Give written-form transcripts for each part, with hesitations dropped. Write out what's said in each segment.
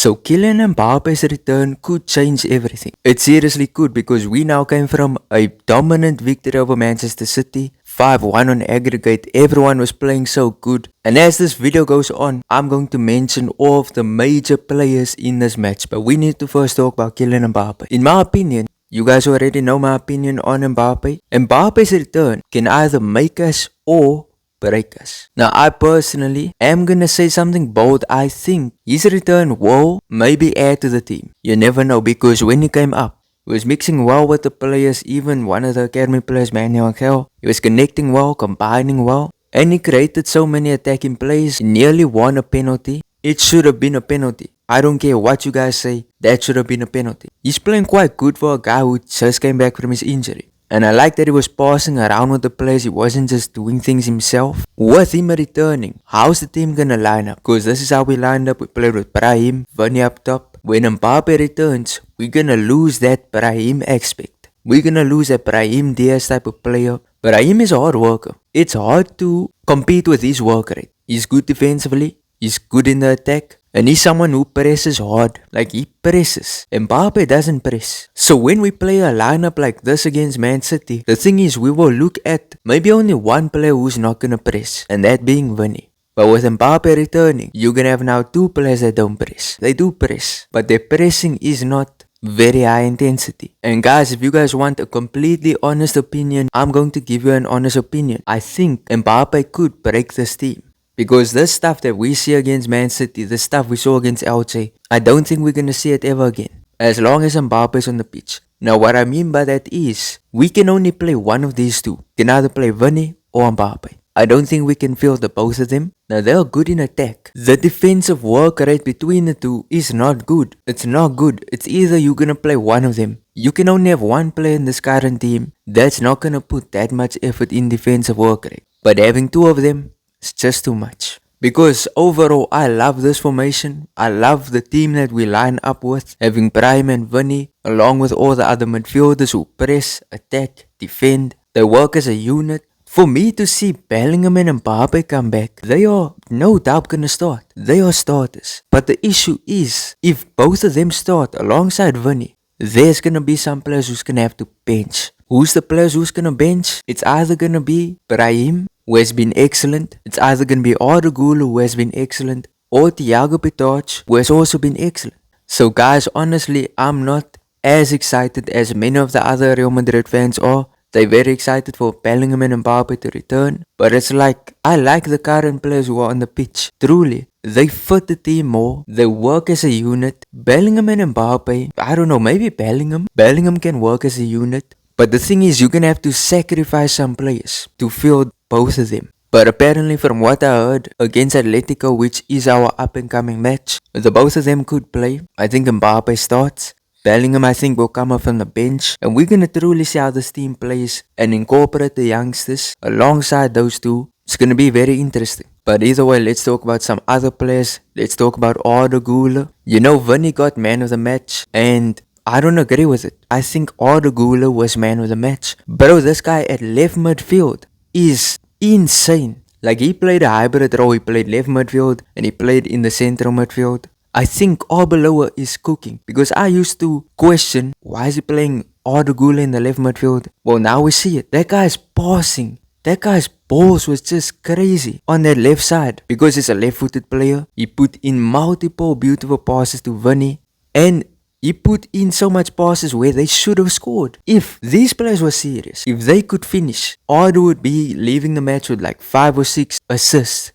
So Kylian Mbappe's return could change everything. It seriously could, because we now came from a dominant victory over Manchester City, 5-1 on aggregate. Everyone was playing so good. And as this video goes on, I'm going to mention all of the major players in this match. But we need to first talk about Kylian Mbappe. In my opinion, you guys already know my opinion on Mbappe. Mbappe's return can either make us or break us. Now, I personally am gonna say something bold. I think his return will maybe add to the team. You never know, because when he came up, he was mixing well with the players, even one of the academy players, Manuel. He was connecting well, combining well, and he created so many attacking plays. He nearly won a penalty. It should have been a penalty. I don't care what you guys say, that should have been a penalty. He's playing quite good for a guy who just came back from his injury. And I like that he was passing around with the players. He wasn't just doing things himself. With him returning, how's the team gonna line up? Because this is how we lined up. We played with Brahim, Vini up top. When Mbappe returns, we're gonna lose that Brahim aspect. We're gonna lose that Brahim Diaz type of player. Brahim is a hard worker. It's hard to compete with his work rate. He's good defensively. He's good in the attack. And he's someone who presses hard. Like, he presses. Mbappe doesn't press. So when we play a lineup like this against Man City, the thing is, we will look at maybe only one player who's not gonna press, and that being Vini. But with Mbappe returning, you're gonna have now two players that don't press. They do press, but their pressing is not very high intensity. And guys, if you guys want a completely honest opinion, I'm going to give you an honest opinion. I think Mbappe could break this team. Because this stuff that we see against Man City, the stuff we saw against LJ, I don't think we're gonna see it ever again, as long as Mbappe is on the pitch. Now, what I mean by that is, we can only play one of these two. We can either play Vini or Mbappe. I don't think we can field the both of them. Now, they're good in attack. The defensive work rate between the two is not good. It's not good. It's either you're gonna play one of them. You can only have one player in this current team that's not gonna put that much effort in defensive work rate. But having two of them, it's just too much. Because overall, I love this formation. I love the team that we line up with. Having Brahim and Vini, along with all the other midfielders who press, attack, defend. They work as a unit. For me to see Bellingham and Mbappe come back, they are no doubt gonna start. They are starters. But the issue is, if both of them start alongside Vini, there's gonna be some players who's gonna have to bench. Who's the players who's gonna bench? It's either gonna be Brahim, who has been excellent. It's either going to be Arda Guler, who has been excellent, or Thiago Pitach, who has also been excellent. So guys, honestly, I'm not as excited as many of the other Real Madrid fans are. They're very excited for Bellingham and Mbappe to return. But it's like, I like the current players who are on the pitch. Truly, they fit the team more. They work as a unit. Bellingham and Mbappe, I don't know, maybe Bellingham. Bellingham can work as a unit. But the thing is, you're going to have to sacrifice some players to field both of them. But apparently, from what I heard, against Atletico, which is our up-and-coming match, the both of them could play. I think Mbappe starts. Bellingham, I think, will come up from the bench. And we're going to truly see how this team plays and incorporate the youngsters alongside those two. It's going to be very interesting. But either way, let's talk about some other players. Let's talk about Arda Guler. You know, Vini got man of the match, and I don't agree with it. I think Arda Guler was man of the match. Bro, this guy at left midfield is insane. Like, he played a hybrid role. He played left midfield and he played in the central midfield. I think Arbeloa is cooking, because I used to question, why is he playing Arda Guler in the left midfield? Well, now we see it. That guy's passing. That guy's balls was just crazy on that left side. Because he's a left-footed player, he put in multiple beautiful passes to Vini, and he put in so much passes where they should have scored. If these players were serious, if they could finish, Arda would be leaving the match with like 5 or 6 assists.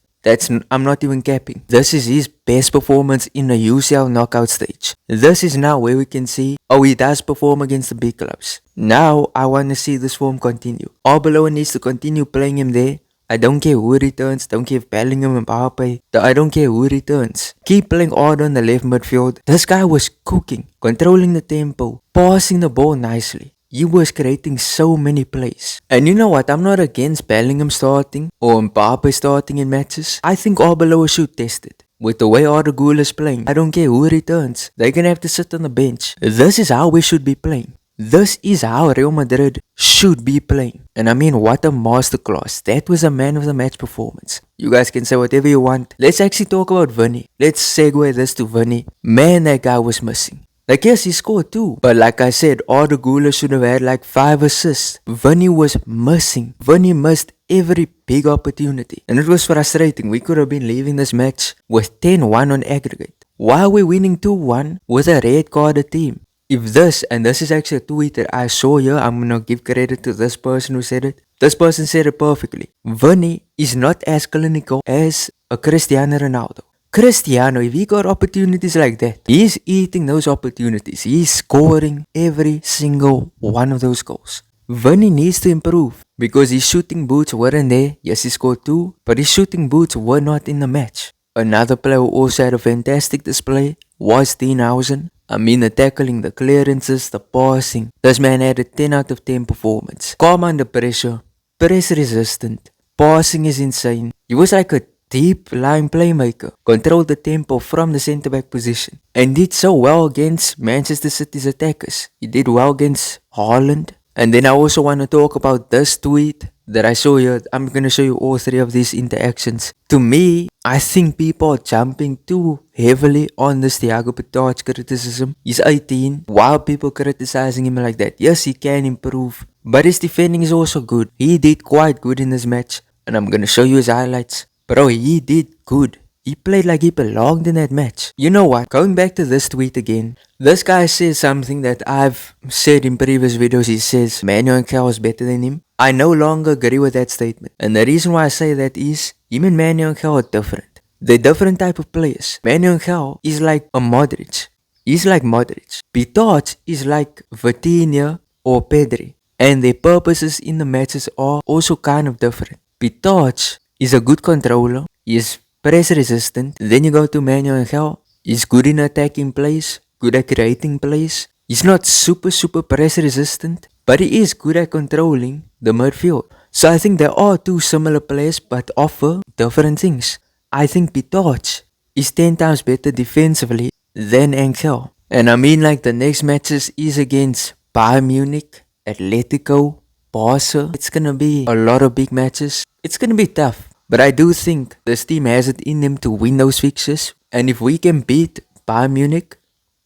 I'm not even capping. This is his best performance in the UCL knockout stage. This is now where we can see, oh, he does perform against the big clubs. Now, I want to see this form continue. Arbeloa needs to continue playing him there. I don't care who returns. Don't care if Bellingham and Mbappe. I don't care who returns. Keep playing Arda on the left midfield. This guy was cooking, controlling the tempo, passing the ball nicely. He was creating so many plays. And you know what? I'm not against Bellingham starting or Mbappe starting in matches. I think Arbeloa should test it. With the way Arda Guler is playing, I don't care who returns. They're gonna have to sit on the bench. This is how we should be playing. This is how Real Madrid should be playing. And I mean, what a masterclass. That was a man of the match performance. You guys can say whatever you want. Let's actually talk about Vini. Let's segue this to Vini. Man, that guy was missing. Like, yes, he scored too. But like I said, Arda Guler should have had like 5 assists. Vini was missing. Vini missed every big opportunity. And it was frustrating. We could have been leaving this match with 10-1 on aggregate. Why are we winning 2-1 with a red carded team? If this, and this is actually a tweet that I saw here, I'm gonna give credit to this person who said it. This person said it perfectly. Vini is not as clinical as a Cristiano Ronaldo. Cristiano, if he got opportunities like that, he's eating those opportunities. He's scoring every single one of those goals. Vini needs to improve because his shooting boots weren't there. Yes, he scored 2, but his shooting boots were not in the match. Another player who also had a fantastic display was Steenhausen. I mean, the tackling, the clearances, the passing. This man had a 10 out of 10 performance. Calm under pressure, press resistant, passing is insane. He was like a deep line playmaker, controlled the tempo from the centre back position, and did so well against Manchester City's attackers. He did well against Haaland. And then I also want to talk about this tweet that I saw here. I'm going to show you all 3 of these interactions. To me, I think people are jumping too heavily on this Thiago Pitach criticism. He's 18. Why are people criticizing him like that? Yes, he can improve, but his defending is also good. He did quite good in this match, and I'm going to show you his highlights. Bro, he did good. He played like he belonged in that match. You know what? Going back to this tweet again, this guy says something that I've said in previous videos. He says Manuel Angel is better than him. I no longer agree with that statement. And the reason why I say that is him and Manuel Angel are different. They're different type of players. Manuel Angel is like a Modric. He's like Modric. Pitach is like Vitinha or Pedri. And their purposes in the matches are also kind of different. Pitach is a good controller. He is press resistant. Then you go to Manuel Angel. He's good in attacking plays, good at creating plays. He's not super press resistant, but he is good at controlling the midfield. So I think there are 2 similar players but offer different things. I think Pitach is 10 times better defensively than Angel. And I mean, like, the next matches is against Bayern Munich, Atletico, Barca. It's gonna be a lot of big matches. It's gonna be tough. But I do think this team has it in them to win those fixtures. And if we can beat Bayern Munich,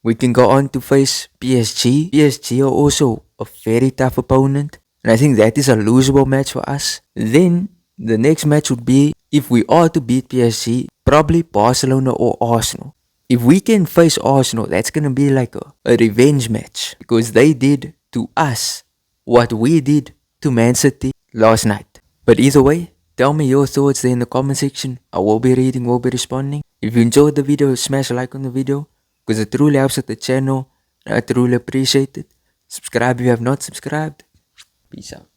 we can go on to face PSG. PSG are also a very tough opponent. And I think that is a losable match for us. Then the next match would be, if we are to beat PSG, probably Barcelona or Arsenal. If we can face Arsenal, that's going to be like a revenge match. Because they did to us what we did to Man City last night. But either way, tell me your thoughts there in the comment section. I will be reading, will be responding. If you enjoyed the video, smash a like on the video, because it truly helps with the channel. I truly appreciate it. Subscribe if you have not subscribed. Peace out.